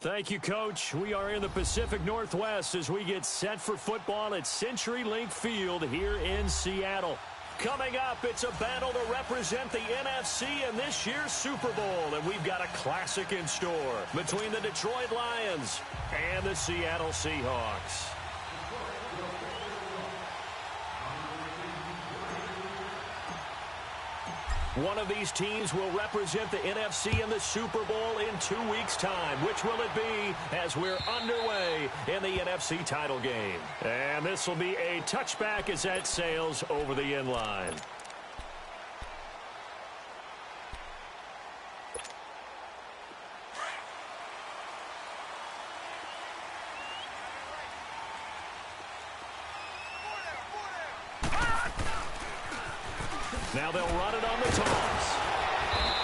Thank you, Coach. We are in the Pacific Northwest as we get set for football at CenturyLink Field here in Seattle. Coming up, it's a battle to represent the NFC in this year's Super Bowl, and we've got a classic in store between the Detroit Lions and the Seattle Seahawks. One of these teams will represent the NFC in the Super Bowl in 2 weeks' time. Which will it be as we're underway in the NFC title game? And this will be a touchback as that sails over the end line. Now they'll run it on the toss.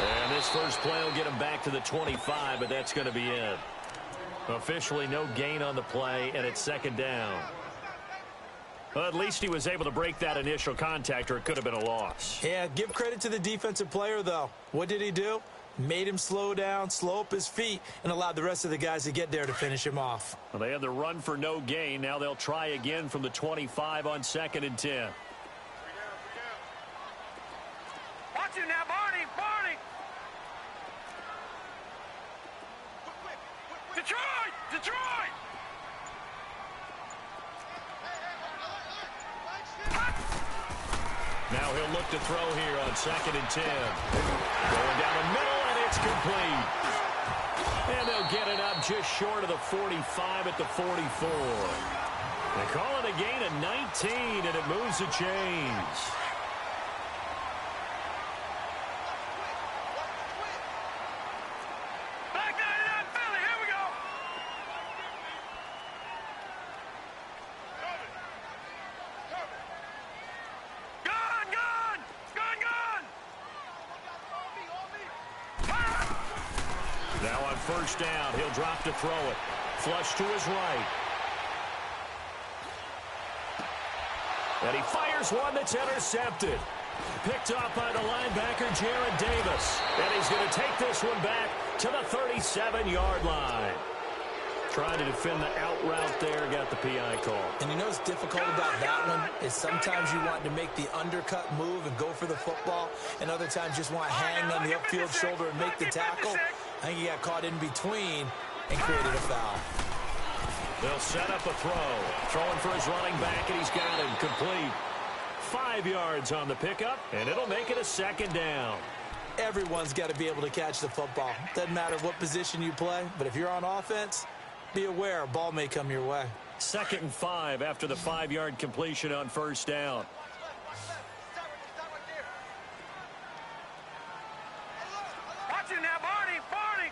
And this first play will get him back to the 25, but that's going to be it. Officially no gain on the play, and it's second down. Well, at least he was able to break that initial contact, or it could have been a loss. Yeah, give credit to the defensive player, though. What did he do? Made him slow down, slow up his feet, and allowed the rest of the guys to get there to finish him off. Well, they had the run for no gain. Now they'll try again from the 25 on 2nd and 10. Watch it now, Barney! Barney! Detroit! Detroit! Now he'll look to throw here on 2nd and 10. Going down the middle, and it's complete. And they'll get it up just short of the 45 at the 44. They call it a gain of 19, and it moves the chains. Now on first down, he'll drop to throw it. Flush to his right. And he fires one that's intercepted. Picked up by the linebacker, Jared Davis. And he's going to take this one back to the 37-yard line. Trying to defend the out route there, got the PI call. And you know what's difficult about that one is sometimes you want to make the undercut move and go for the football, and other times just want to hang on the upfield shoulder and make the tackle. I think he got caught in between and created a foul. They'll set up a throw. Throwing for his running back, and he's got him complete. 5 yards on the pickup, and it'll make it a second down. Everyone's got to be able to catch the football. Doesn't matter what position you play, but if you're on offense, be aware a ball may come your way. 2nd and 5 after the 5-yard completion on first down. Watch it now, Barney! Barney!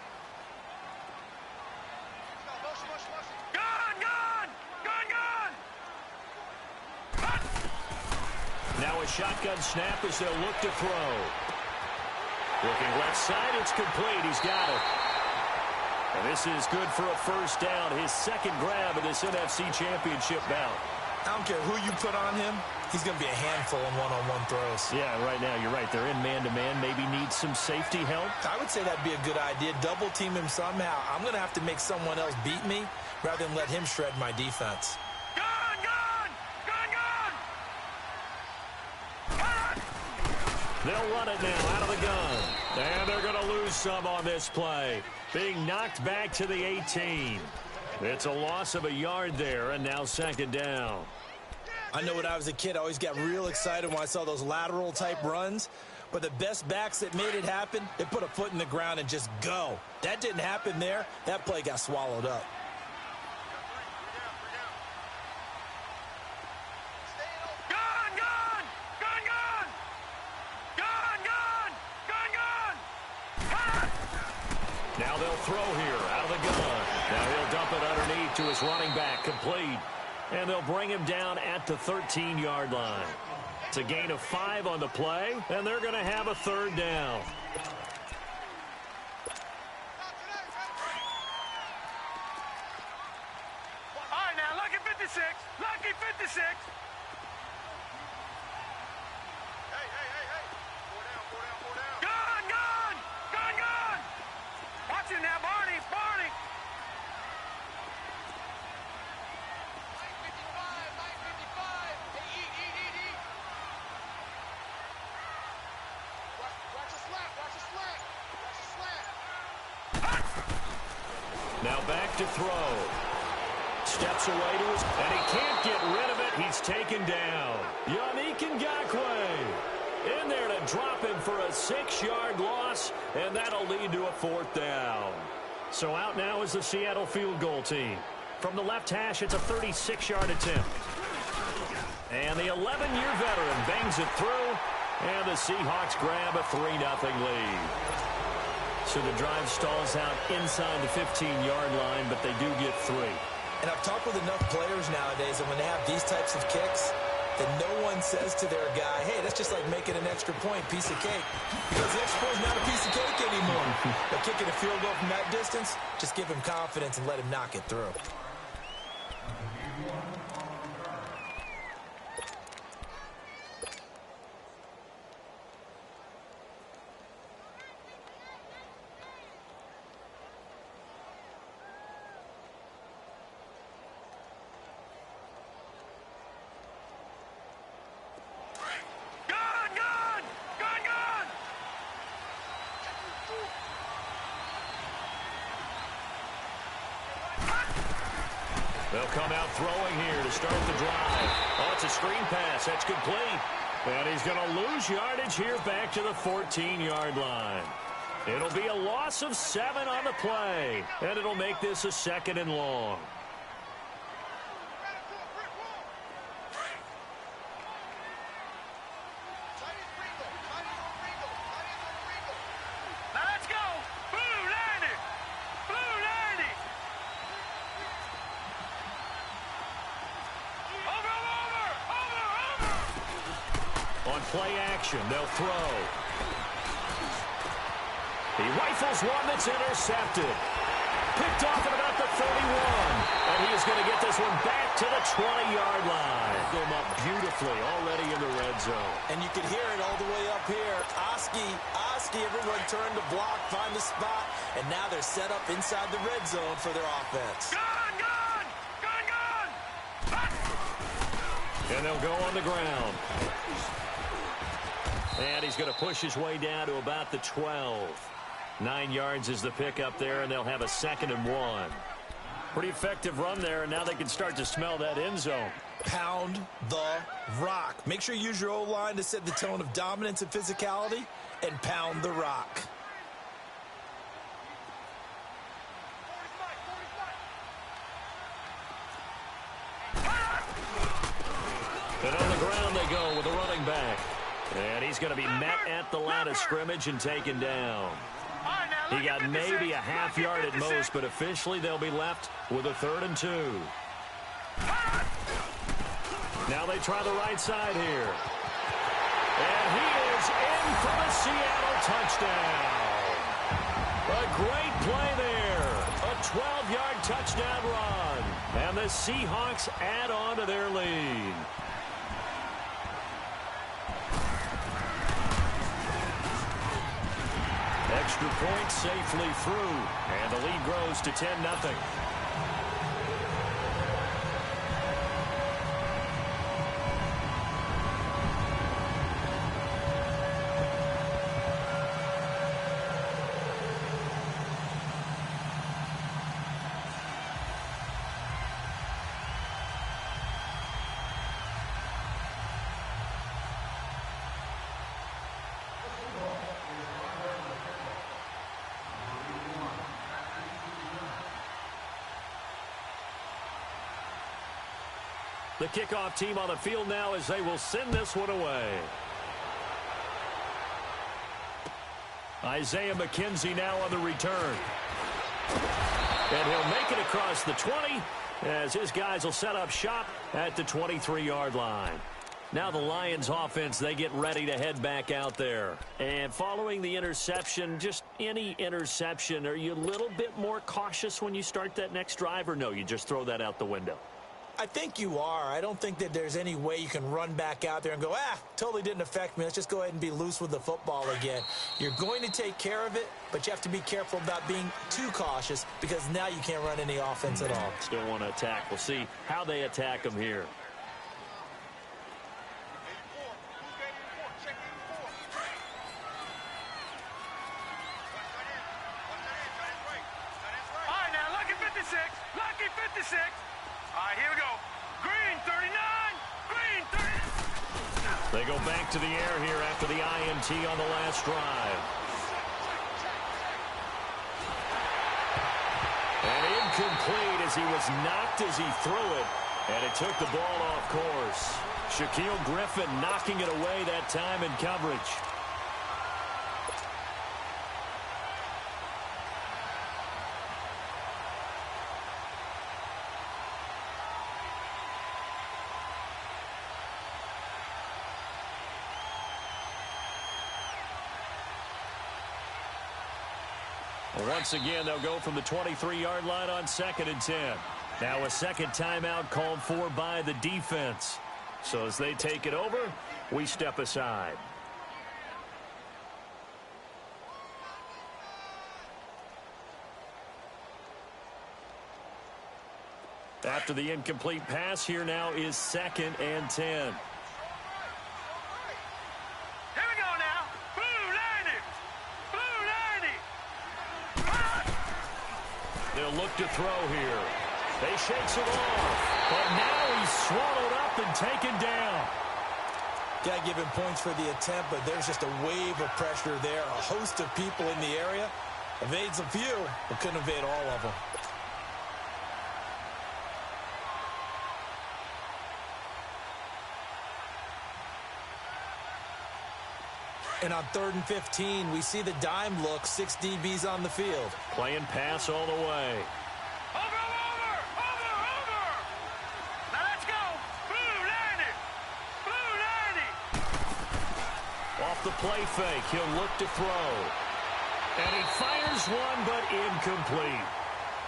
Gone! Gone! Gone! Gone! Now a shotgun snap as they'll look to throw. Looking left side, it's complete. He's got it. And this is good for a first down, his second grab of this NFC Championship bout. I don't care who you put on him, he's going to be a handful in one-on-one throws. Yeah, right now, you're right. They're in man-to-man, maybe need some safety help. I would say that'd be a good idea. Double team him somehow. I'm going to have to make someone else beat me rather than let him shred my defense. Gone! Gone! Gone! Gone! They'll run it now out of the gun. And they're going to lose some on this play. Being knocked back to the 18. It's a loss of a yard there, and now second down. I know when I was a kid, I always got real excited when I saw those lateral-type runs. But the best backs that made it happen, they put a foot in the ground and just go. That didn't happen there. That play got swallowed up. Now they'll throw here out of the gun. Now he'll dump it underneath to his running back, complete. And they'll bring him down at the 13-yard line. It's a gain of 5 on the play, and they're going to have a third down. All right, now, lucky 56. Lucky 56. Hey. Four down. Gone! Watch it now, Barney. Now back to throw. Steps away to his, and he can't get rid of it. He's taken down. Yannick Ngakoue in there to drop him for a 6-yard loss, and that'll lead to a 4th down. So out now is the Seattle field goal team. From the left hash, it's a 36-yard attempt. And the 11-year veteran bangs it through, and the Seahawks grab a 3-0 lead. So the drive stalls out inside the 15-yard line, but they do get 3. And I've talked with enough players nowadays, and when they have these types of kicks, that no one says to their guy, hey, that's just like making an extra point, piece of cake. Because the extra point is not a piece of cake anymore. But kicking a field goal from that distance, just give him confidence and let him knock it through. They'll come out throwing here to start the drive. Oh, it's a screen pass. That's complete. And he's going to lose yardage here back to the 14-yard line. It'll be a loss of 7 on the play. And it'll make this a 2nd and long. Let's go. Blue landing. Blue landing. On play action, they'll throw. He rifles one that's intercepted. Picked off at about the 31. And he is going to get this one back to the 20-yard line. Go up beautifully already in the red zone. And you can hear it all the way up here. Oski, everyone turned to block, find the spot. And now they're set up inside the red zone for their offense. Gun, gun. Gun, gun. And they'll go on the ground. And he's going to push his way down to about the 12. 9 yards is the pickup there, and they'll have a 2nd and 1. Pretty effective run there, and now they can start to smell that end zone. Pound the rock. Make sure you use your O-line to set the tone of dominance and physicality, and pound the rock. And on the ground they go with a running back. And he's going to be met at the line of scrimmage and taken down. He got maybe a half yard at most, but officially they'll be left with a 3rd and 2. Now they try the right side here. And he is in for the Seattle touchdown. A great play there. A 12-yard touchdown run. And the Seahawks add on to their lead. Extra point safely through, and the lead grows to 10-0. The kickoff team on the field now as they will send this one away. Isaiah McKenzie now on the return. And he'll make it across the 20 as his guys will set up shop at the 23-yard line. Now the Lions offense, they get ready to head back out there. And following the interception, just any interception, are you a little bit more cautious when you start that next drive, or no, you just throw that out the window? I think you are. I don't think that there's any way you can run back out there and go, totally didn't affect me. Let's just go ahead and be loose with the football again. You're going to take care of it, but you have to be careful about being too cautious because now you can't run any offense at all. Still want to attack. We'll see how they attack them here. All right, now look at 56. All right, here we go. Green 39. Green 39. They go back to the air here after the INT on the last drive. And incomplete as he was knocked as he threw it. And it took the ball off course. Shaquille Griffin knocking it away that time in coverage. Once again, they'll go from the 23-yard line on 2nd and 10. Now a second timeout called for by the defense. So as they take it over, we step aside. After the incomplete pass, here now is 2nd and 10. Look to throw here. They shakes it off, but now he's swallowed up and taken down. Got to give him points for the attempt, but there's just a wave of pressure there. A host of people in the area. Evades a few, but couldn't evade all of them. And on 3rd and 15, we see the dime look, 6 DBs on the field. Playing pass all the way. Over! Now let's go. Blue 90. Blue 90. Off the play fake, he'll look to throw. And he fires one, but incomplete.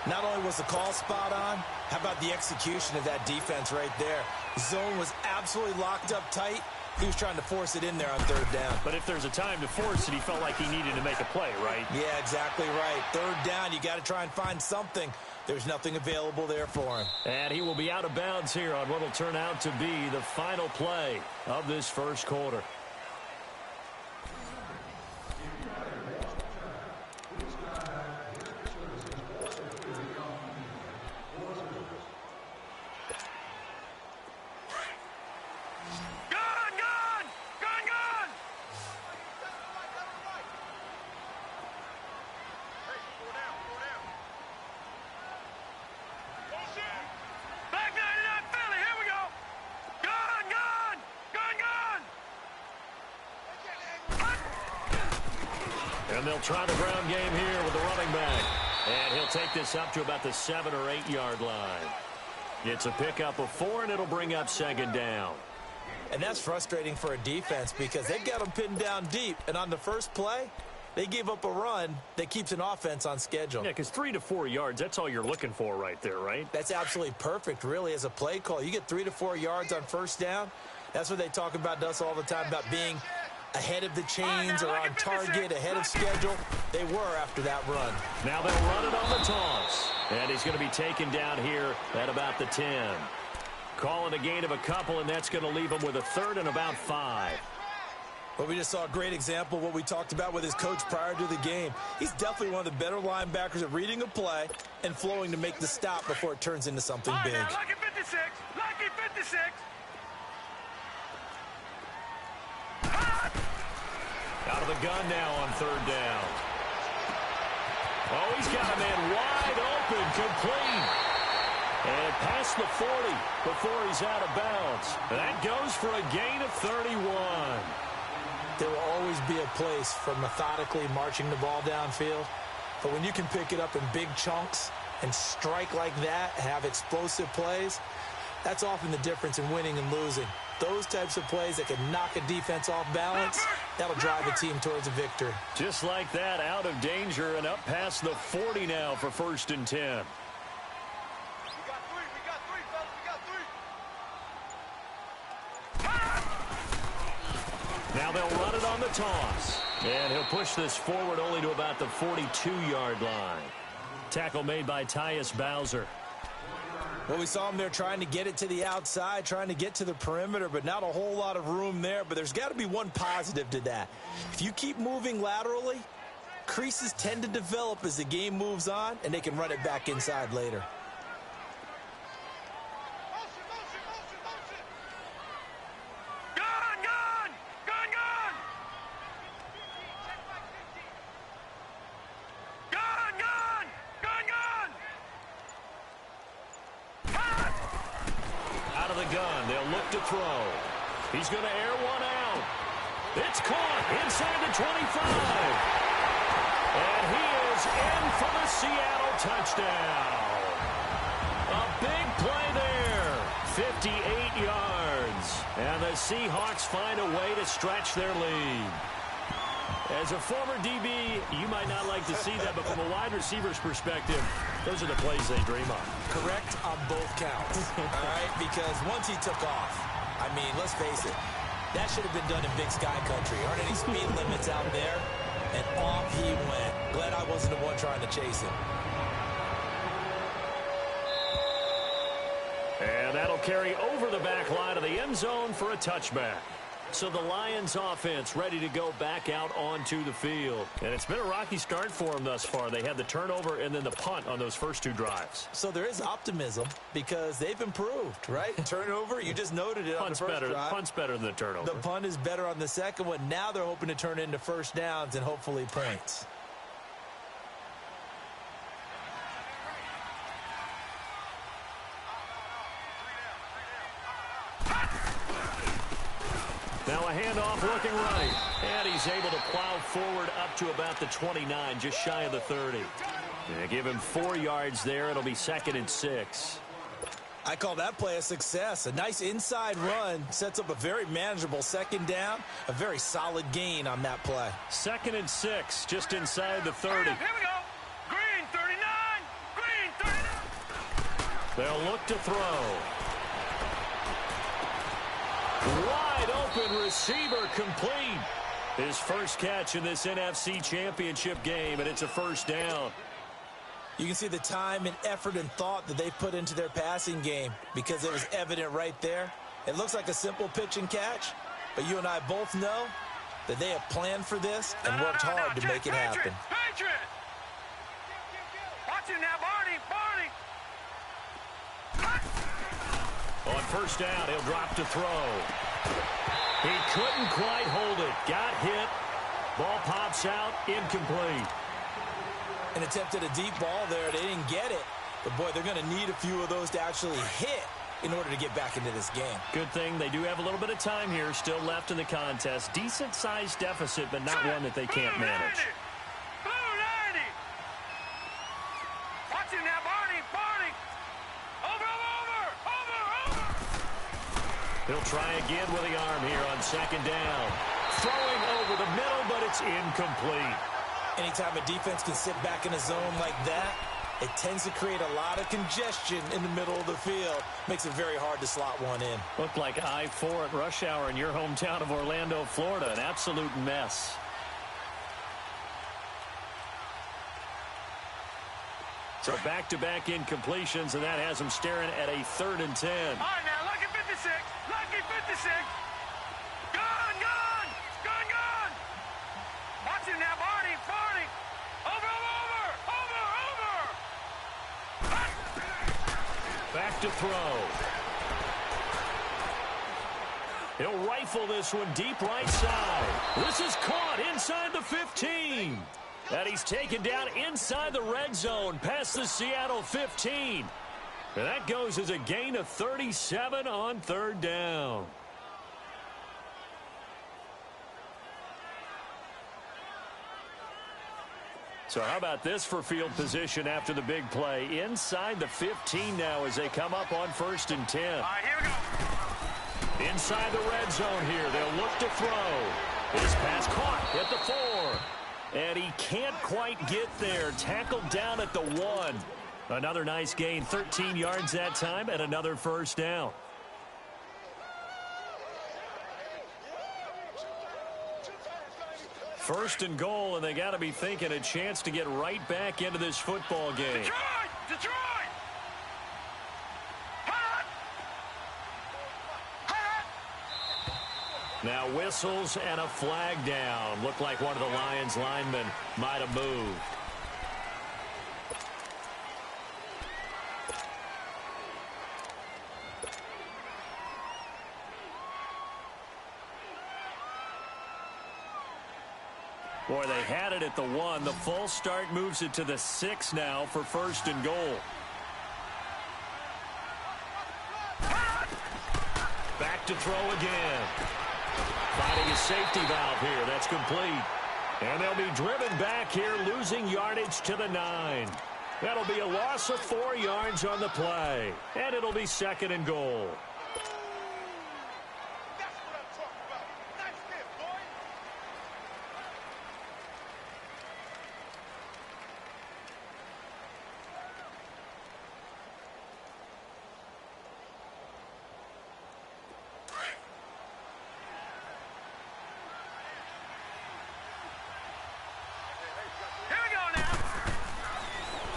Not only was the call spot on, how about the execution of that defense right there? Zone was absolutely locked up tight. He was trying to force it in there on 3rd down. But if there's a time to force it, he felt like he needed to make a play, right? Yeah, exactly right. 3rd down, you got to try and find something. There's nothing available there for him. And he will be out of bounds here on what will turn out to be the final play of this first quarter. And they'll try the ground game here with the running back. And he'll take this up to about the 7 or 8 yard line. It's a pickup of 4, and it'll bring up 2nd down. And that's frustrating for a defense because they've got them pinned down deep. And on the first play, they gave up a run that keeps an offense on schedule. Yeah, because 3 to 4 yards, that's all you're looking for right there, right? That's absolutely perfect, really, as a play call. You get 3 to 4 yards on 1st down. That's what they talk about to us all the time, about being ahead of the chains or on target, ahead of schedule. They were after that run. Now they'll run it on the toss. And he's going to be taken down here at about the 10. Calling a gain of a couple, and that's going to leave him with a 3rd and about 5. Well, we just saw a great example of what we talked about with his coach prior to the game. He's definitely one of the better linebackers at reading a play and flowing to make the stop before it turns into something big. Now, lucky 56. Lucky 56. Out of the gun now on 3rd down. Oh, he's got a man wide open, complete. And past the 40 before he's out of bounds. That goes for a gain of 31. There will always be a place for methodically marching the ball downfield. But when you can pick it up in big chunks and strike like that, have explosive plays, that's often the difference in winning and losing. Those types of plays that can knock a defense off balance, that'll drive a team towards a victory. Just like that, out of danger and up past the 40 now for 1st and 10. We got 3, fellas. We got 3. Now they'll run it on the toss. And he'll push this forward only to about the 42-yard line. Tackle made by Tyus Bowser. Well, we saw him there trying to get it to the outside, trying to get to the perimeter, but not a whole lot of room there. But there's got to be one positive to that. If you keep moving laterally, creases tend to develop as the game moves on, and they can run it back inside later. gun. They'll look to throw. He's going to air one out. It's caught inside the 25. And he is in for the Seattle touchdown. A big play there. 58 yards. And the Seahawks find a way to stretch their lead. As a former DB, you might not like to see that, but from a wide receiver's perspective, those are the plays they dream of. Correct on both counts, all right? Because once he took off, I mean, let's face it, that should have been done in Big Sky Country. Aren't any speed limits out there? And off he went. Glad I wasn't the one trying to chase him. And that'll carry over the back line of the end zone for a touchback. So the Lions offense ready to go back out onto the field. And it's been a rocky start for them thus far. They had the turnover and then the punt on those first two drives. So there is optimism because they've improved, right? Turnover, you just noted it on the first drive. Punt's better than the turnover. The punt is better on the second one. Now they're hoping to turn it into first downs and hopefully points. Now a handoff looking right. And he's able to plow forward up to about the 29, just shy of the 30. They give him 4 yards there. It'll be 2nd and 6. I call that play a success. A nice inside run sets up a very manageable second down. A very solid gain on that play. 2nd and 6, just inside the 30. Here we go. Green 39. Green 39. They'll look to throw. Wide open receiver complete. His first catch in this NFC Championship game, and it's a first down. You can see the time and effort and thought that they put into their passing game because it was evident right there. It looks like a simple pitch and catch, but you and I both know that they have planned for this and worked hard to make it happen. Patriot! Watch it now, Barney! On first down, he'll drop to throw. He couldn't quite hold it. Got hit. Ball pops out. Incomplete. An attempt at a deep ball there. They didn't get it. But, boy, they're going to need a few of those to actually hit in order to get back into this game. Good thing they do have a little bit of time here still left in the contest. Decent-sized deficit, but not one that they can't manage. Blue 90! Watch it now, Barney! Over! He'll try again with the arm here on second down. Throwing over the middle, but it's incomplete. Anytime a defense can sit back in a zone like that, it tends to create a lot of congestion in the middle of the field. Makes it very hard to slot one in. Looked like I-4 at rush hour in your hometown of Orlando, Florida. An absolute mess. So back-to-back incompletions, and that has them staring at a 3rd and 10. All right, now, lucky 56. Lucky 56. Gun! Watch it now, Barney! Over! Back to throw. He'll rifle this one deep right side. This is caught inside the 15. And he's taken down inside the red zone past the Seattle 15. And that goes as a gain of 37 on 3rd down. So how about this for field position after the big play? Inside the 15 now as they come up on 1st and 10. All right, here we go. Inside the red zone here. They'll look to throw. This pass caught at the 4. And he can't quite get there. Tackled down at the 1. Another nice gain. 13 yards that time and another first down. First and goal, and they got to be thinking a chance to get right back into this football game. Detroit! Now whistles and a flag down. Looked like one of the Lions linemen might have moved. Boy, they had it at the 1. The false start moves it to the 6 now for 1st and goal. to throw again. Finding a safety valve here. That's complete. And they'll be driven back here, losing yardage to the 9. That'll be a loss of 4 yards on the play. And it'll be 2nd and goal.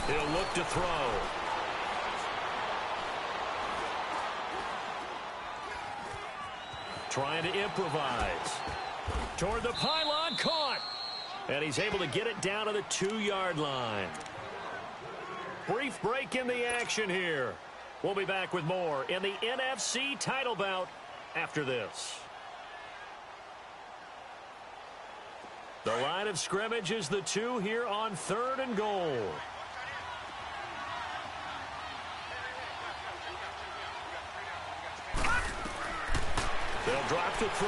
He'll look to throw. Trying to improvise. Toward the pylon, caught. And he's able to get it down to the 2-yard line. Brief break in the action here. We'll be back with more in the NFC title bout after this. The line of scrimmage is the 2 here on 3rd and goal. They'll drop to throw.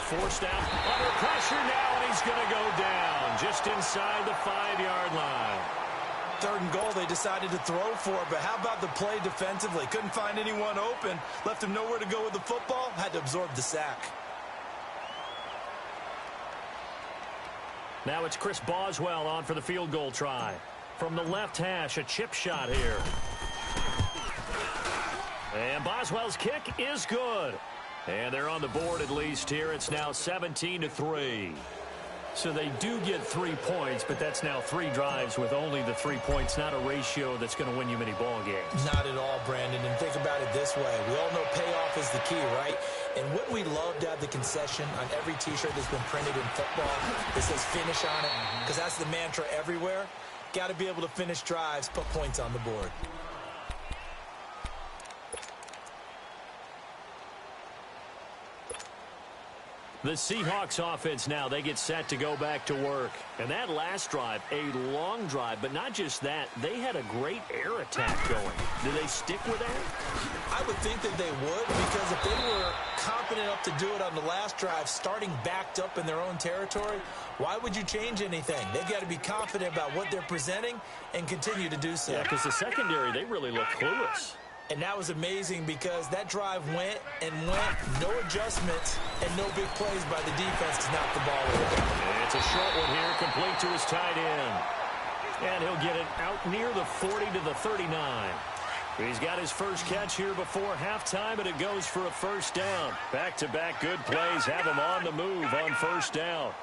Forced out under pressure now, and he's going to go down just inside the 5-yard line. 3rd and goal, they decided to throw for it, but how about the play defensively? Couldn't find anyone open, left him nowhere to go with the football, had to absorb the sack. Now it's Chris Boswell on for the field goal try. From the left hash, a chip shot here. And Boswell's kick is good. And they're on the board at least here. It's now 17-3. So they do get 3 points, but that's now 3 drives with only the 3 points, not a ratio that's going to win you many ball games. Not at all, Brandon. And think about it this way. We all know payoff is the key, right? And wouldn't we love to have the concession on every T-shirt that's been printed in football that says finish on it? Because that's the mantra everywhere. Got to be able to finish drives, put points on the board. The Seahawks offense now, they get set to go back to work. And that last drive, a long drive, but not just that, they had a great air attack going. Do they stick with that? I would think that they would, because if they were confident enough to do it on the last drive, starting backed up in their own territory, why would you change anything? They've got to be confident about what they're presenting and continue to do so. Yeah, because the secondary, they really look clueless. And that was amazing because that drive went and went, no adjustments, and no big plays by the defense to knock the ball away. And it's a short one here, complete to his tight end. And he'll get it out near the 40 to the 39. He's got his first catch here before halftime, and it goes for a first down. Back-to-back good plays have him on the move on first down.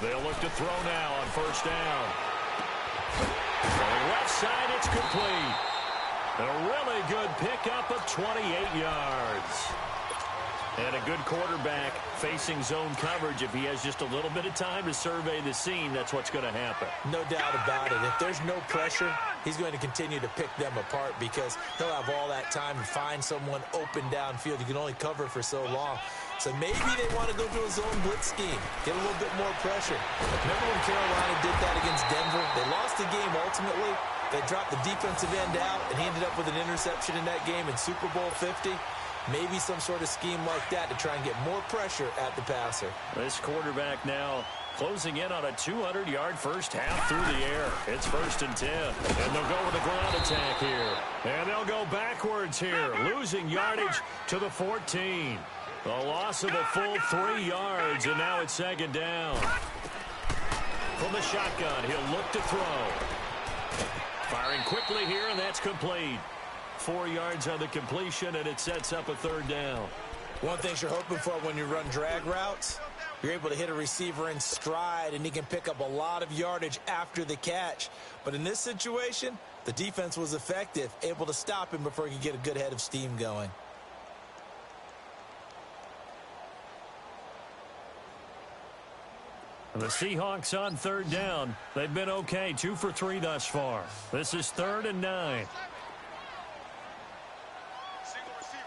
They'll look to throw now on first down. On the left side, it's complete. And a really good pickup of 28 yards. And a good quarterback facing zone coverage. If he has just a little bit of time to survey the scene, that's what's going to happen. No doubt about it. If there's no pressure, he's going to continue to pick them apart because he'll have all that time to find someone open downfield. You can only cover for so long. So maybe they want to go to a zone blitz scheme, get a little bit more pressure. Remember when Carolina did that against Denver? They lost the game ultimately. They dropped the defensive end out, and he ended up with an interception in that game in Super Bowl 50. Maybe some sort of scheme like that to try and get more pressure at the passer. This quarterback now closing in on a 200-yard first half through the air. It's 1st and 10. And they'll go with a ground attack here. And they'll go backwards here, losing yardage to the 14. A loss of a full 3 yards, and now it's 2nd down. From the shotgun, he'll look to throw. Firing quickly here, and that's complete. 4 yards on the completion, and it sets up a 3rd down. One thing you're hoping for when you run drag routes, you're able to hit a receiver in stride, and he can pick up a lot of yardage after the catch. But in this situation, the defense was effective, able to stop him before he could get a good head of steam going. The Seahawks on 3rd down. They've been okay, 2 for 3 thus far. This is 3rd and 9. Single receiver.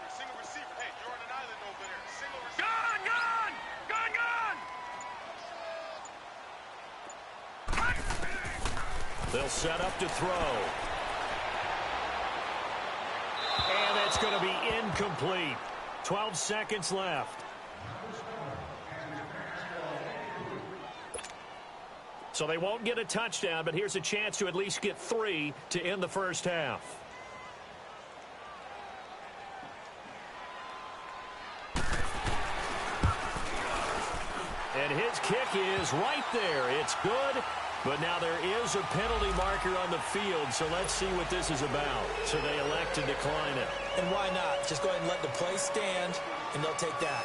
Hey, you're on an island over there. Single receiver. Gun! They'll set up to throw. And it's going to be incomplete. 12 seconds left. So they won't get a touchdown, but here's a chance to at least get 3 to end the first half. And his kick is right there. It's good, but now there is a penalty marker on the field, so let's see what this is about. So they elect to decline it. And why not? Just go ahead and let the play stand, and they'll take that.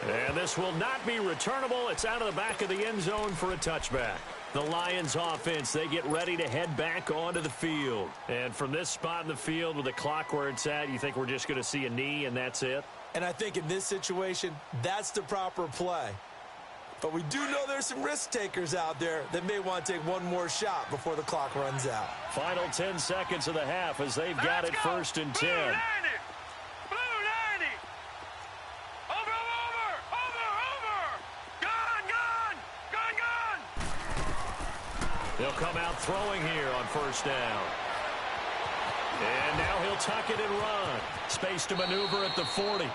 And this will not be returnable. It's out of the back of the end zone for a touchback. The Lions offense, they get ready to head back onto the field. And from this spot in the field with the clock where it's at, you think we're just going to see a knee and that's it? And I think in this situation, that's the proper play. But we do know there's some risk takers out there that may want to take one more shot before the clock runs out. Final 10 seconds of the half as they've got it first and 10. He'll come out throwing here on first down. And now he'll tuck it and run. Space to maneuver at the 40.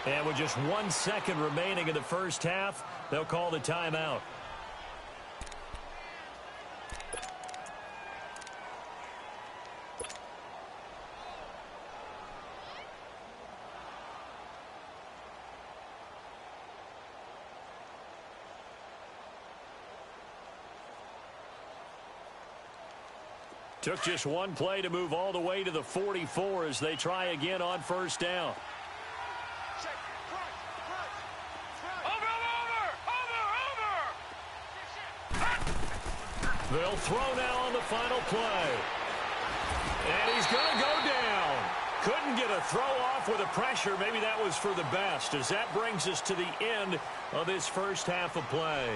And with just 1 second remaining in the first half, they'll call the timeout. Took just one play to move all the way to the 44 as they try again on first down. They'll throw now on the final play. And he's going to go down. Couldn't get a throw off with the pressure. Maybe that was for the best, as that brings us to the end of this first half of play.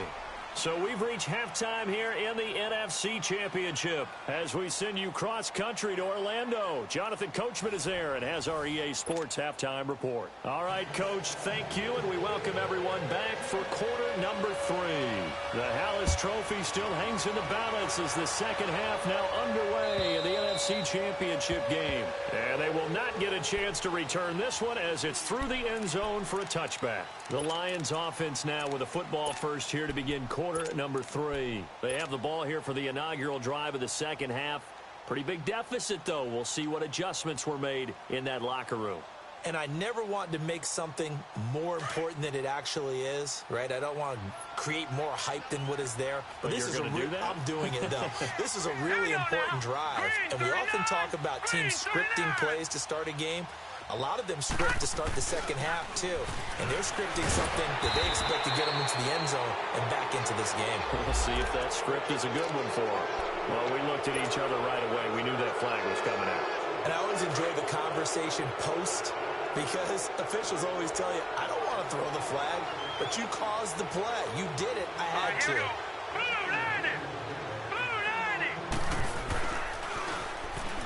So we've reached halftime here in the NFC Championship as we send you cross-country to Orlando. Jonathan Coachman is there and has our EA Sports halftime report. All right, Coach, thank you, and we welcome everyone back for quarter number 3. The Hallis Trophy still hangs in the balance as the second half now underway in the NFC Championship game. And they will not get a chance to return this one as it's through the end zone for a touchback. The Lions offense now with a football first here to begin quarter number 3. They have the ball here for the inaugural drive of the second half. Pretty big deficit, though. We'll see what adjustments were made in that locker room. And I never want to make something more important than it actually is, right? I don't want to create more hype than what is there. But this is I'm doing it, though. This is a really important drive. And we often talk about teams scripting plays to start a game. A lot of them script to start the second half, too. And they're scripting something that they expect to get them into the end zone and back into this game. We'll see if that script is a good one for them. Well, we looked at each other right away. We knew that flag was coming out. And I always enjoy the conversation post because officials always tell you, I don't want to throw the flag, but you caused the play. You did it. I had to.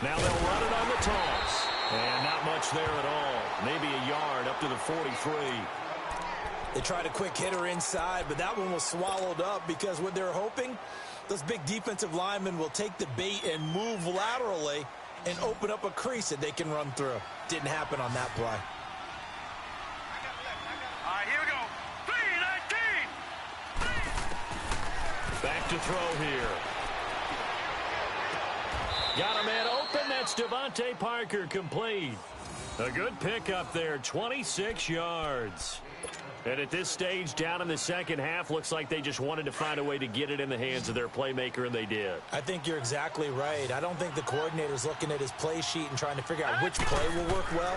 Now they'll run it on the toss. And not much there at all. Maybe a yard up to the 43. They tried a quick hitter inside, but that one was swallowed up because what they're hoping, those big defensive linemen will take the bait and move laterally and open up a crease that they can run through. Didn't happen on that play. All right, here we go. 3-19. Back to throw here. Got a man open. That's Devontae Parker, complete. A good pickup there, 26 yards. And at this stage, down in the second half, looks like they just wanted to find a way to get it in the hands of their playmaker, and they did. I think you're exactly right. I don't think the coordinator's looking at his play sheet and trying to figure out which play will work well.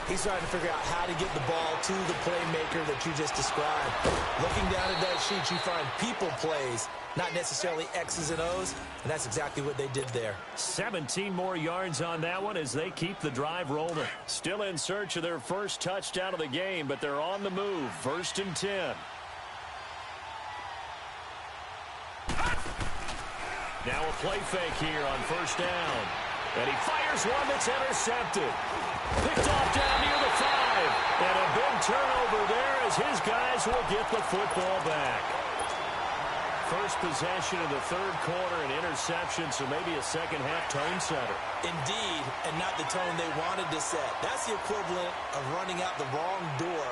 He's trying to figure out how to get the ball to the playmaker that you just described. Looking down at that sheet, you find people plays, not necessarily X's and O's, and that's exactly what they did there. 17 more yards on that one as they keep the drive rolling. Still in search of their first touchdown of the game, but they're on the move. 1st and 10. Now a play fake here on first down. And he fires one that's intercepted. Picked off down near the 5. And a big turnover there as his guys will get the football back. First possession of the third quarter, an interception, so maybe a second-half tone setter. Indeed, and not the tone they wanted to set. That's the equivalent of running out the wrong door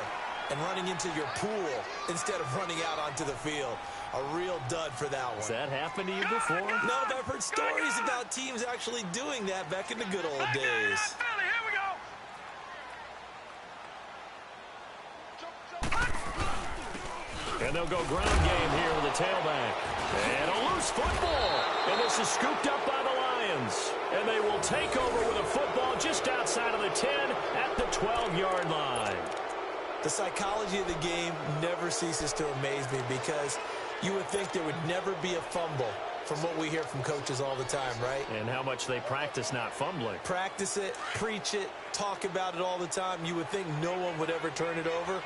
and running into your pool instead of running out onto the field. A real dud for that one. Has that happened to you before? No, but I've heard stories about teams actually doing that back in the good old days. Here we go. And they'll go ground game here with a tailback. And a loose football. And this is scooped up by the Lions. And they will take over with a football just outside of the 10 at the 12-yard line. The psychology of the game never ceases to amaze me because you would think there would never be a fumble from what we hear from coaches all the time, right? And how much they practice not fumbling. Practice it, preach it, talk about it all the time. You would think no one would ever turn it over.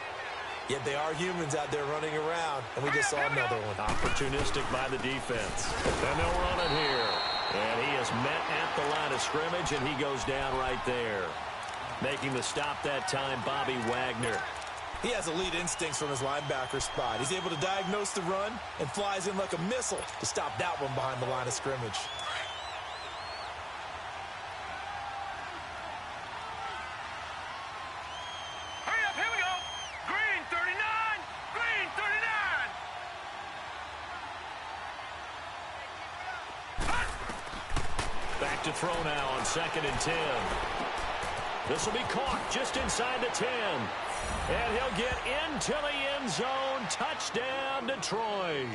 Yet they are humans out there running around, and we just saw another one. Opportunistic by the defense. And they'll run it here. And he is met at the line of scrimmage, and he goes down right there. Making the stop that time, Bobby Wagner. He has elite instincts from his linebacker spot. He's able to diagnose the run and flies in like a missile to stop that one behind the line of scrimmage. Hurry up, here we go. Green 39. Green 39. Back to throw now on 2nd and 10. This will be caught just inside the 10. And he'll get into the end zone. Touchdown, Detroit.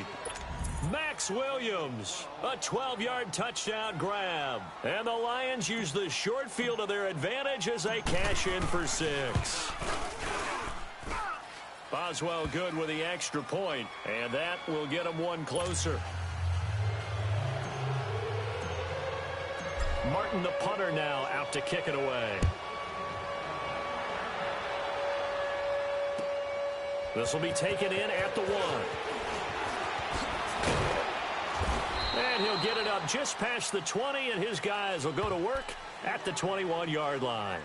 Max Williams, a 12-yard touchdown grab. And the Lions use the short field to their advantage as they cash in for 6. Boswell good with the extra point, and that will get him one closer. Martin, the punter, now out to kick it away. This will be taken in at the 1. And he'll get it up just past the 20, and his guys will go to work at the 21-yard line.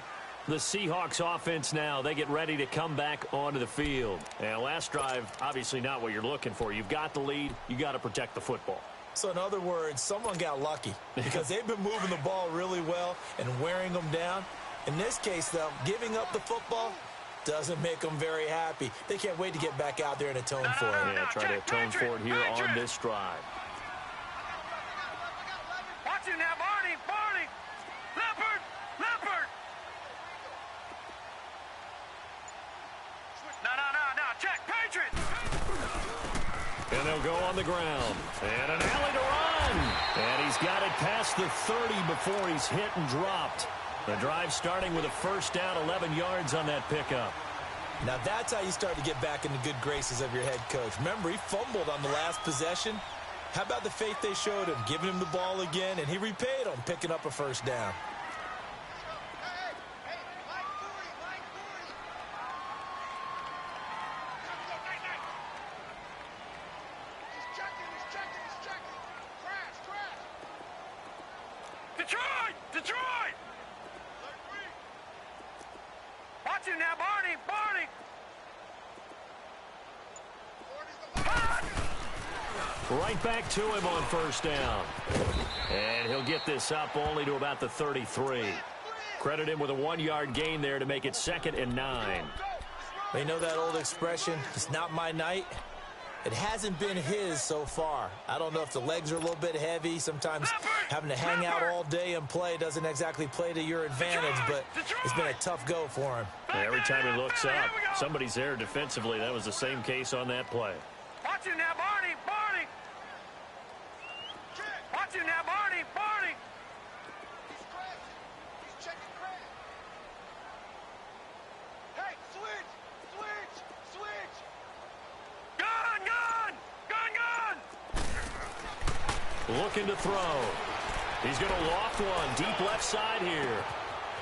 The Seahawks offense now, they get ready to come back onto the field. And last drive, obviously not what you're looking for. You've got the lead. You got to protect the football. So in other words, someone got lucky because they've been moving the ball really well and wearing them down. In this case, though, giving up the football doesn't make them very happy. They can't wait to get back out there and atone for it. Yeah, try to atone for it here on this drive. Watch it now, Barney. Barney. Leopard. Leopard. No. Check. Patriot. And they'll go on the ground. And an alley to run. And he's got it past the 30 before he's hit and dropped. The drive starting with a first down, 11 yards on that pickup. Now that's how you start to get back in the good graces of your head coach. Remember, he fumbled on the last possession. How about the faith they showed him, giving him the ball again, and he repaid them, picking up a first down. Detroit! Watch him now, Barney! Right back to him on first down. And he'll get this up only to about the 33. Credit him with a 1-yard gain there to make it 2nd and 9. You know that old expression, it's not my night? It hasn't been his so far. I don't know if the legs are a little bit heavy. Sometimes having to hang out all day and play doesn't exactly play to your advantage, but it's been a tough go for him. Every time he looks up, somebody's there defensively. That was the same case on that play. Watch him now, Barney! Watch him now, Barney! He's crashing. He's checking crash. Hey, switch! Gun! Looking to throw. He's going to loft one deep left side here.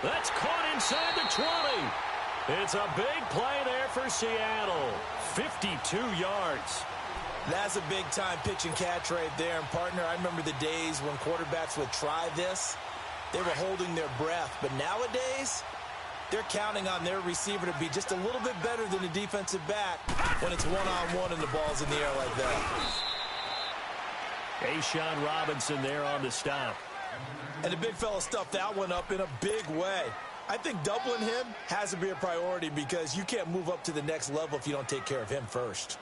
That's caught inside the 20. It's a big play there for Seattle. 52 yards. That's a big-time pitch and catch right there. And, partner, I remember the days when quarterbacks would try this. They were holding their breath. But nowadays, They're counting on their receiver to be just a little bit better than the defensive back when it's one-on-one and the ball's in the air like that. A'Shawn Robinson there on the stop. And the big fella stuffed that one up in a big way. I think doubling him has to be a priority because you can't move up to the next level if you don't take care of him first.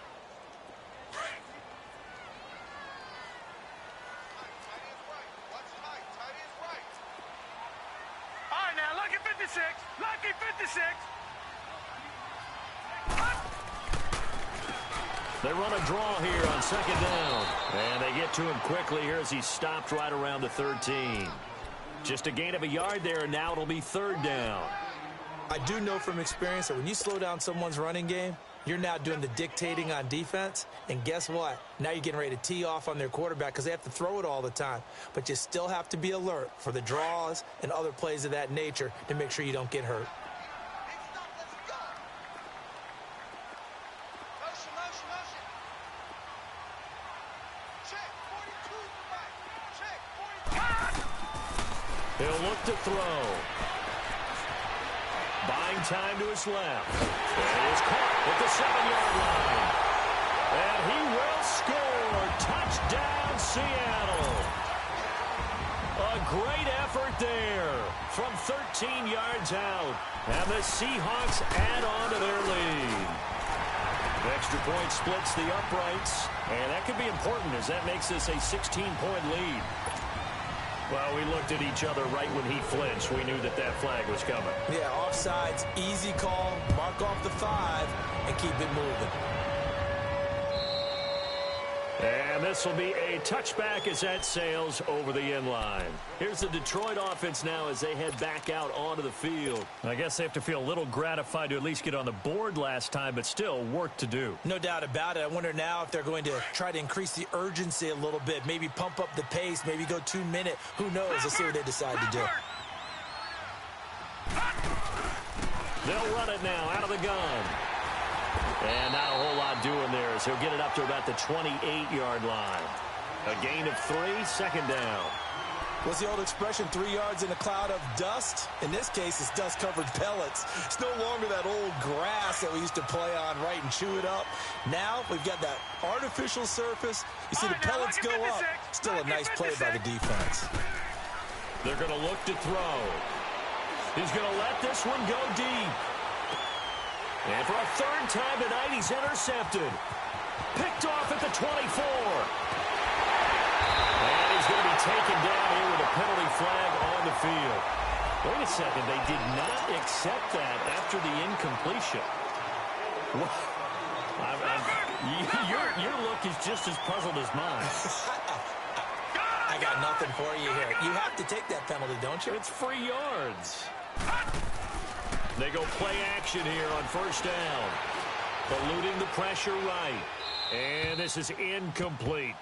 All right, now, lucky 56. Lucky 56. They run a draw here on second down. And they get to him quickly here as he stopped right around the 13. Just a gain of a yard there, and now it'll be third down. I do know from experience that when you slow down someone's running game, you're now doing the dictating on defense. And guess what? Now you're getting ready to tee off on their quarterback because they have to throw it all the time. But you still have to be alert for the draws and other plays of that nature to make sure you don't get hurt. He'll look to throw. Buying time to his left. And he is caught at the 7-yard line. And he will score. Touchdown, Seattle. A great effort there from 13 yards out. And the Seahawks add on to their lead. Extra point splits the uprights. And that could be important as that makes this a 16-point lead. Well, we looked at each other right when he flinched. We knew that that flag was coming. Yeah, offsides, easy call, mark off the 5, and keep it moving. And this will be a touchback as that sails over the end line. Here's the Detroit offense now as they head back out onto the field. I guess they have to feel a little gratified to at least get on the board last time, but still work to do. No doubt about it. I wonder now if they're going to try to increase the urgency a little bit, maybe pump up the pace, maybe go 2-minute. Who knows? Let's see what they decide to do. They'll run it now out of the gun. And not a whole lot doing there as he'll get it up to about the 28-yard line. A gain of 3, second down. What's the old expression, 3 yards in a cloud of dust? In this case, it's dust-covered pellets. It's no longer that old grass that we used to play on, right, and chew it up. Now we've got that artificial surface. You see the pellets go up. Still a nice play by the defense. They're going to look to throw. He's going to let this one go deep. And for a third time tonight, he's intercepted. Picked off at the 24. And he's going to be taken down here with a penalty flag on the field. Wait a second. They did not accept that after the incompletion. Your look is just as puzzled as mine. I got nothing for you here. You have to take that penalty, don't you? It's free yards. They go play action here on first down. Eluding the pressure right. And this is incomplete.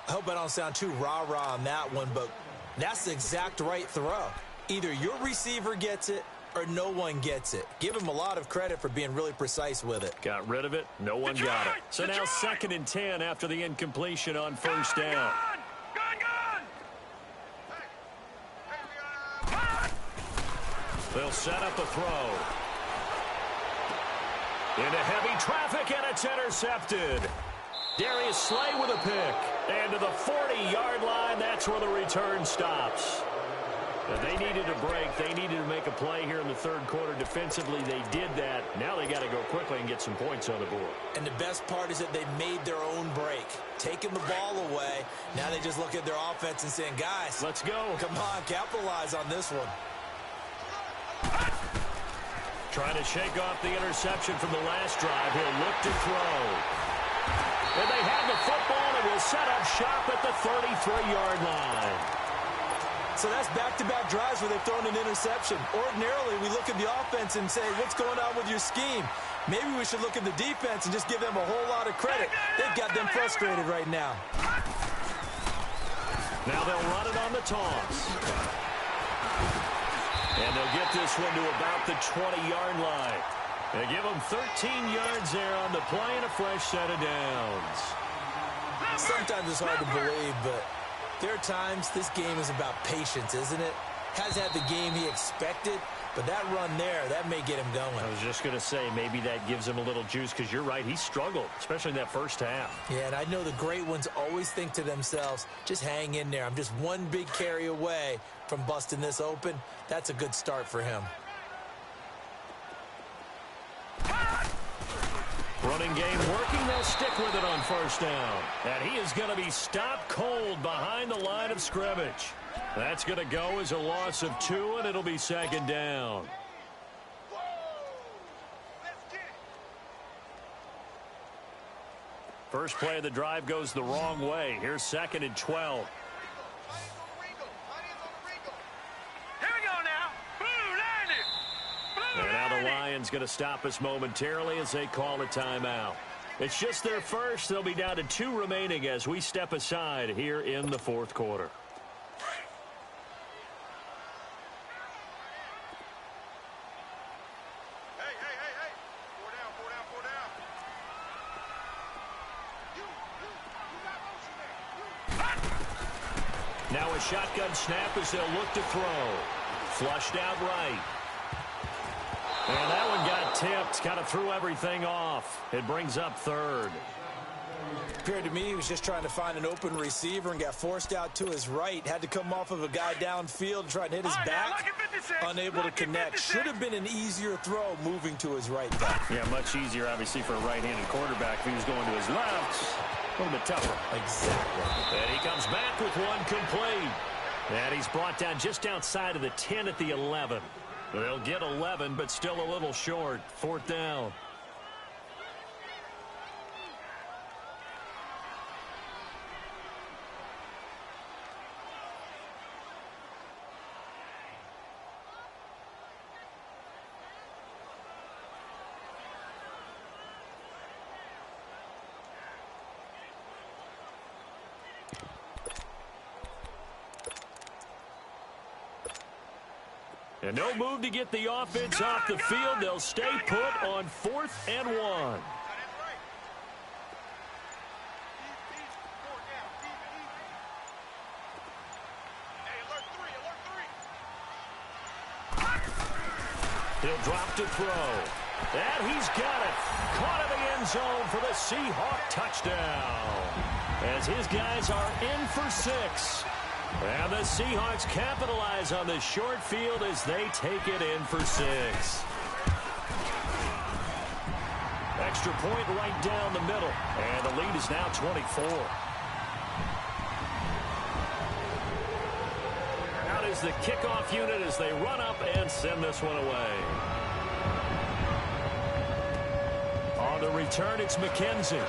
I hope I don't sound too rah-rah on that one, but that's the exact right throw. Either your receiver gets it or no one gets it. Give him a lot of credit for being really precise with it. Got rid of it. No one got it. So now 2nd and 10 after the incompletion on first down. They'll set up a throw. Into heavy traffic, and it's intercepted. Darius Slay with a pick. And to the 40-yard line, that's where the return stops. But they needed a break. They needed to make a play here in the third quarter. Defensively, they did that. Now they got to go quickly and get some points on the board. And the best part is that they made their own break. Taking the ball away. Now they just look at their offense and saying, guys, let's go. Come on, capitalize on this one. Trying to shake off the interception from the last drive. He'll look to throw. And they have the football and will set up shop at the 33-yard line. So that's back-to-back drives where they've thrown an interception. Ordinarily, we look at the offense and say, what's going on with your scheme? Maybe we should look at the defense and just give them a whole lot of credit. They've got them frustrated right now. Now they'll run it on the toss. And they'll get this one to about the 20-yard line. They give them 13 yards there on the play and a fresh set of downs. Sometimes it's hard to believe, but there are times this game is about patience, isn't it? Hasn't had the game he expected, But that run there, that may get him going. I was just going to say, maybe that gives him a little juice, because you're right, he struggled, especially in that first half. Yeah, and I know the great ones always think to themselves, just hang in there. I'm just one big carry away from busting this open. That's a good start for him. Running game working. They'll stick with it on first down. And he is going to be stopped cold behind the line of scrimmage. That's going to go as a loss of 2, and it'll be second down. First play of the drive goes the wrong way. Here's 2nd and 12. Here we go now. Blue And now the Lions going to stop us momentarily as they call a timeout. It's just their first. They'll be down to 2 remaining as we step aside here in the fourth quarter. Now a shotgun snap as they'll look to throw. Flushed out right. And that one got tipped. Kind of threw everything off. It brings up 3rd. Appeared to me he was just trying to find an open receiver and got forced out to his right. Had to come off of a guy downfield and try to hit his back. Unable to connect. Should have been an easier throw moving to his right back. Yeah, much easier, obviously, for a right-handed quarterback. If he was going to his left, a little bit tougher. Exactly. And he comes back with one complete. And he's brought down just outside of the 10 at the 11. They'll get 11, but still a little short. 4th down. And no move to get the offense off the field. They'll stay put on 4th and 1. He'll drop to throw. And he's got it. Caught in the end zone for the Seahawk touchdown. As his guys are in for 6. And the Seahawks capitalize on the short field as they take it in for 6. Extra point right down the middle. And the lead is now 24. Out is the kickoff unit as they run up and send this one away. On the return, it's McKenzie.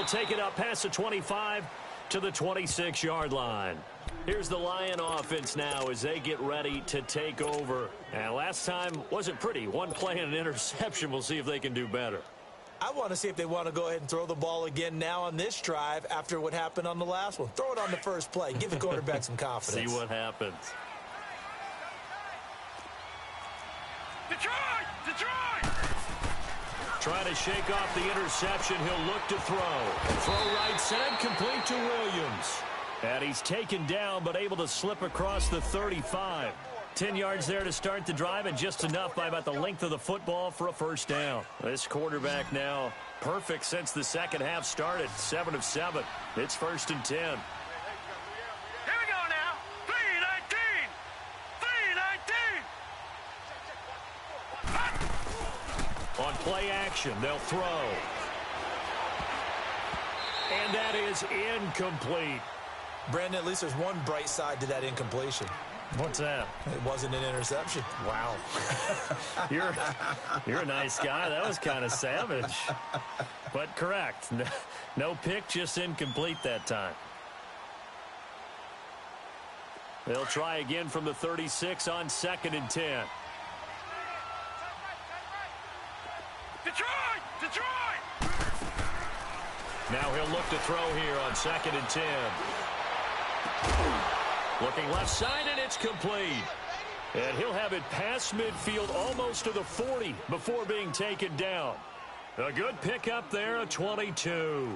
Take it up past the 25 to the 26-yard line. Here's the Lion offense now as they get ready to take over. And last time wasn't pretty. One play and an interception. We'll see if they can do better. I want to see if they want to go ahead and throw the ball again now on this drive after what happened on the last one. Throw it on the first play. Give the quarterback some confidence. See what happens. Detroit! Detroit! Trying to shake off the interception. He'll look to throw. Throw right side, complete to Williams. And he's taken down, but able to slip across the 35. 10 yards there to start the drive, and just enough by about the length of the football for a first down. This quarterback now perfect since the second half started. 7 of 7. It's 1st and 10. Here we go now. 3-19. 3-19. On play action, they'll throw. And that is incomplete. Brandon, at least there's one bright side to that incompletion. What's that? It wasn't an interception. Wow. You're a nice guy. That was kind of savage. But correct. No pick, just incomplete that time. They'll try again from the 36 on 2nd and 10. Detroit! Detroit! Now he'll look to throw here on 2nd and 10. Looking left side, and it's complete. And he'll have it past midfield almost to the 40 before being taken down. A good pickup there, a 22.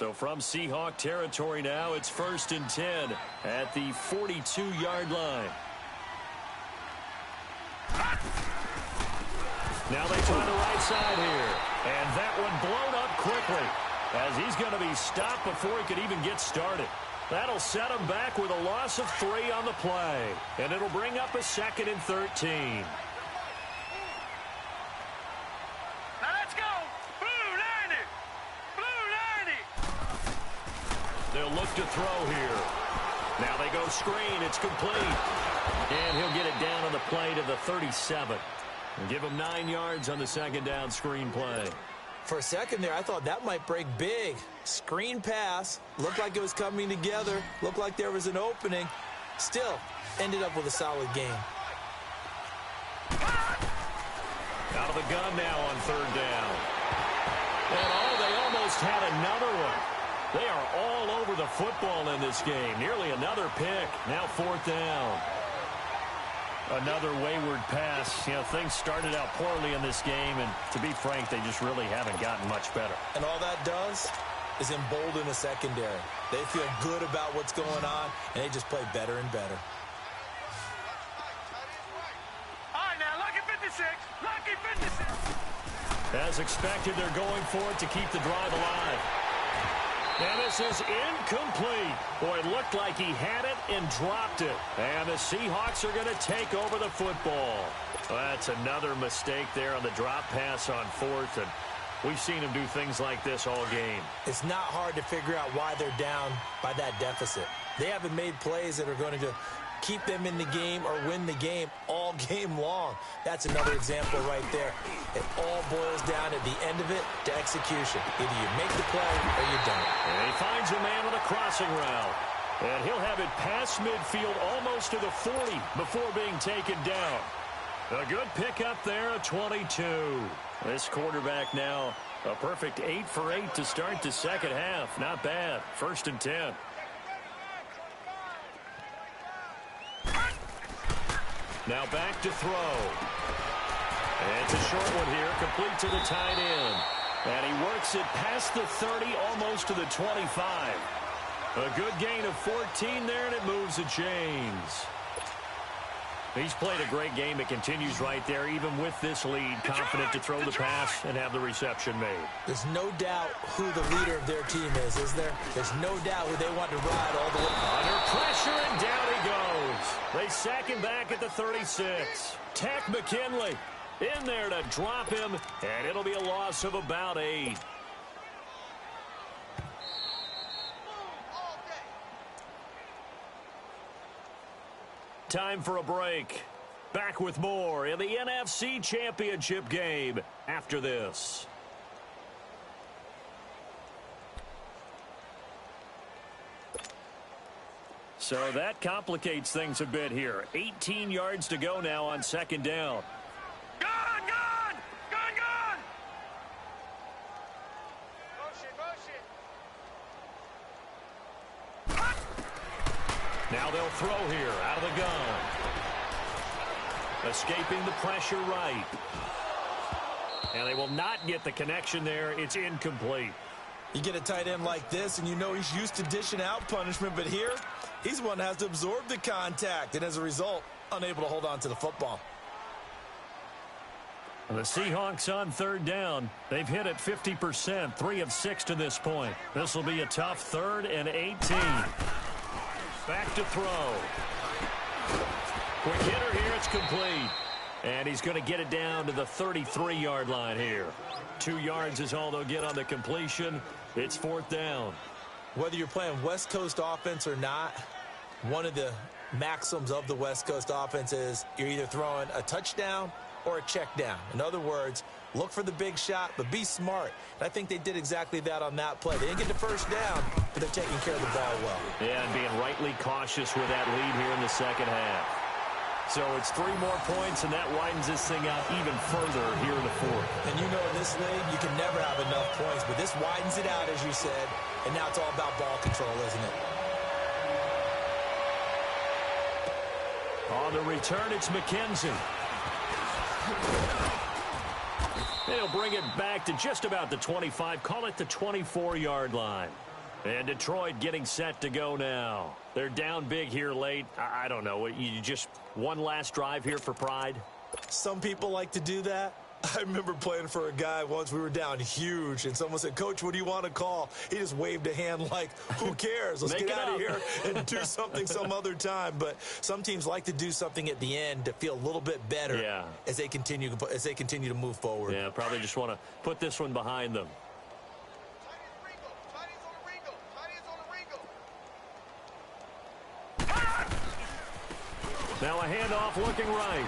So from Seahawk territory now, it's 1st and 10 at the 42-yard line. Now they try the right side here. And that one blown up quickly as he's going to be stopped before he could even get started. That'll set him back with a loss of 3 on the play. And it'll bring up a 2nd and 13. Now let's go. Blue 90. Blue 90. They'll look to throw here. Now they go screen. It's complete. And he'll get it down on the play to the 37. And give him 9 yards on the 2nd down screen play. For a second there, I thought that might break big. Screen pass. Looked like it was coming together. Looked like there was an opening. Still, ended up with a solid game. Out of the gun now on 3rd down. And they almost had another one. They are all over the football in this game. Nearly another pick. Now 4th down. Another wayward pass. You know, things started out poorly in this game, and to be frank, they just really haven't gotten much better. And all that does is embolden the secondary. They feel good about what's going on, and they just play better and better. All right, now, lucky 56. Lucky 56. As expected, they're going for it to keep the drive alive. And this is incomplete. Boy, it looked like he had it and dropped it. And the Seahawks are going to take over the football. That's another mistake there on the drop pass on 4th. And we've seen him do things like this all game. It's not hard to figure out why they're down by that deficit. They haven't made plays that are going to keep them in the game or win the game all game long. That's another example right there. It all boils down at the end of it to execution. Either you make the play or you don't. And he finds a man on a crossing route. And he'll have it past midfield almost to the 40 before being taken down. A good pickup there, a 22. This quarterback now a perfect 8 for 8 to start the 2nd half. Not bad. 1st and 10. Now back to throw. And it's a short one here, complete to the tight end. And he works it past the 30, almost to the 25. A good gain of 14 there, and it moves the chains. He's played a great game. It continues right there, even with this lead, confident to throw the pass and have the reception made. There's no doubt who the leader of their team is there? There's no doubt who they want to ride all the way. Under pressure, and down he goes. They sack him back at the 36. Tech McKinley in there to drop him, and it'll be a loss of about 8. Time for a break. Back with more in the NFC Championship game after this. So that complicates things a bit here. 18 yards to go now on 2nd down. Gone, gone! Gone, gone! Motion, motion! Now they'll throw here out of the gun. Escaping the pressure right. And they will not get the connection there. It's incomplete. You get a tight end like this, and you know he's used to dishing out punishment, but here, he's one that has to absorb the contact, and as a result, unable to hold on to the football. The Seahawks on 3rd down. They've hit it 50%, 3 of 6 to this point. This will be a tough 3rd and 18. Back to throw. Quick hitter here, it's complete. And he's going to get it down to the 33-yard line here. 2 yards is all they'll get on the completion. It's 4th down. Whether you're playing West Coast offense or not, one of the maxims of the West Coast offense is you're either throwing a touchdown or a check down. In other words, look for the big shot, but be smart. And I think they did exactly that on that play. They didn't get the 1st down, but they're taking care of the ball well. Yeah, and being rightly cautious with that lead here in the 2nd half. So it's 3 more points, and that widens this thing out even further here in the 4th. And you know in this league, you can never have enough points, but this widens it out, as you said, and now it's all about ball control, isn't it? On the return, it's McKenzie. They'll bring it back to just about the 25, call it the 24-yard line. And Detroit getting set to go now. They're down big here late. I don't know. You just one last drive here for pride? Some people like to do that. I remember playing for a guy once. We were down huge, and someone said, "Coach, what do you want to call?" He just waved a hand like, who cares? Let's get out of here and do something some other time. But some teams like to do something at the end to feel a little bit better as they continue to move forward. Yeah, probably just want to put this one behind them. Now a handoff looking right.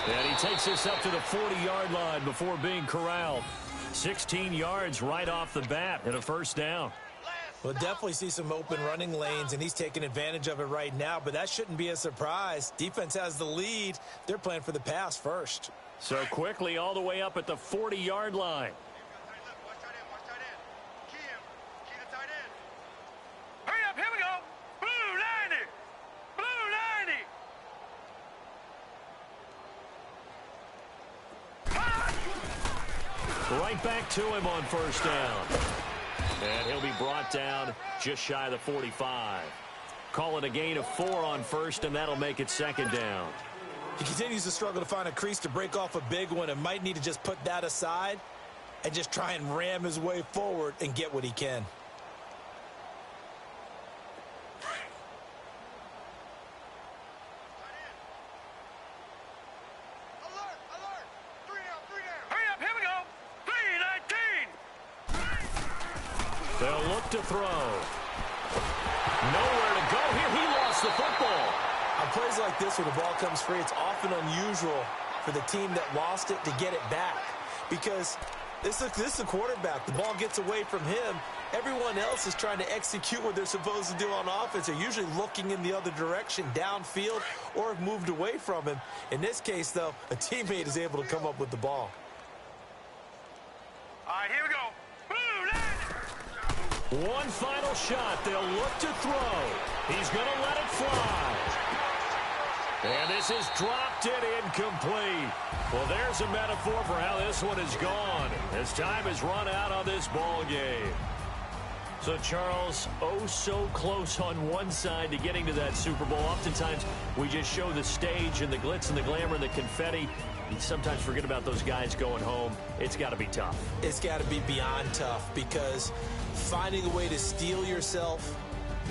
And he takes this up to the 40-yard line before being corralled. 16 yards right off the bat and a first down. We'll definitely see some open running lanes, and he's taking advantage of it right now, but that shouldn't be a surprise. Defense has the lead. They're playing for the pass first. So quickly all the way up at the 40-yard line. Hurry up, here we go. Blue 90. Blue 90. Right back to him on first down. And he'll be brought down just shy of the 45. Call it a gain of 4 on first, and that'll make it second down. He continues to struggle to find a crease to break off a big one and might need to just put that aside and just try and ram his way forward and get what he can. They'll look to throw. Nowhere to go here. He lost the football. On plays like this where the ball comes free, it's often unusual for the team that lost it to get it back. Because this is a quarterback. The ball gets away from him. Everyone else is trying to execute what they're supposed to do on offense. They're usually looking in the other direction, downfield, or have moved away from him. In this case, though, a teammate is able to come up with the ball. All right, here we go. One final shot. They'll look to throw. He's going to let it fly. And this is dropped it incomplete. Well, there's a metaphor for how this one is gone. As time has run out on this ball game. So, Charles, oh so close on one side to getting to that Super Bowl. Oftentimes, we just show the stage and the glitz and the glamour and the confetti. You sometimes forget about those guys going home. It's got to be tough. It's got to be beyond tough because finding a way to steel yourself,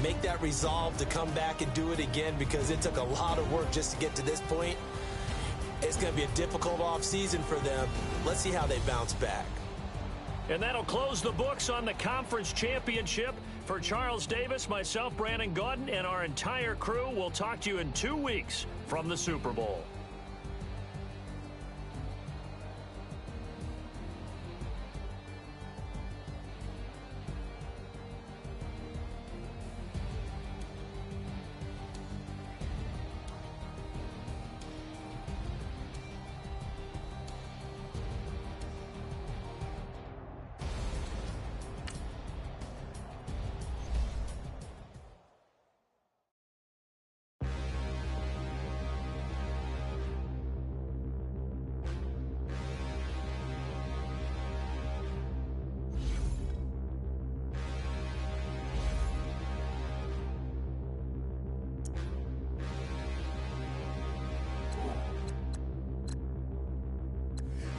make that resolve to come back and do it again because it took a lot of work just to get to this point. It's going to be a difficult offseason for them. Let's see how they bounce back. And that'll close the books on the conference championship. For Charles Davis, myself, Brandon Gaudin, and our entire crew, we'll talk to you in 2 weeks from the Super Bowl.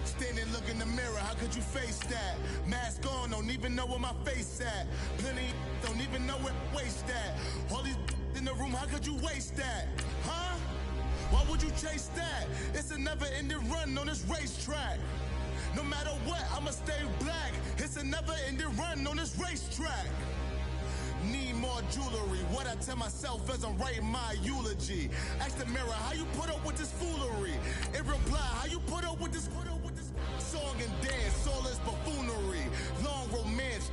Standing, look in the mirror, how could you face that? Mask on, don't even know where my face at. Plenty, don't even know where waste at. All these in the room, how could you waste that? Huh? Why would you chase that? It's a never-ending run on this racetrack. No matter what, I'ma stay black. It's a never-ending run on this racetrack. Need more jewelry. What I tell myself as I'm writing my eulogy. Ask the mirror, how you put up with this foolery? It reply, how you put up with this song and dance, soulless buffoonery. Long romance,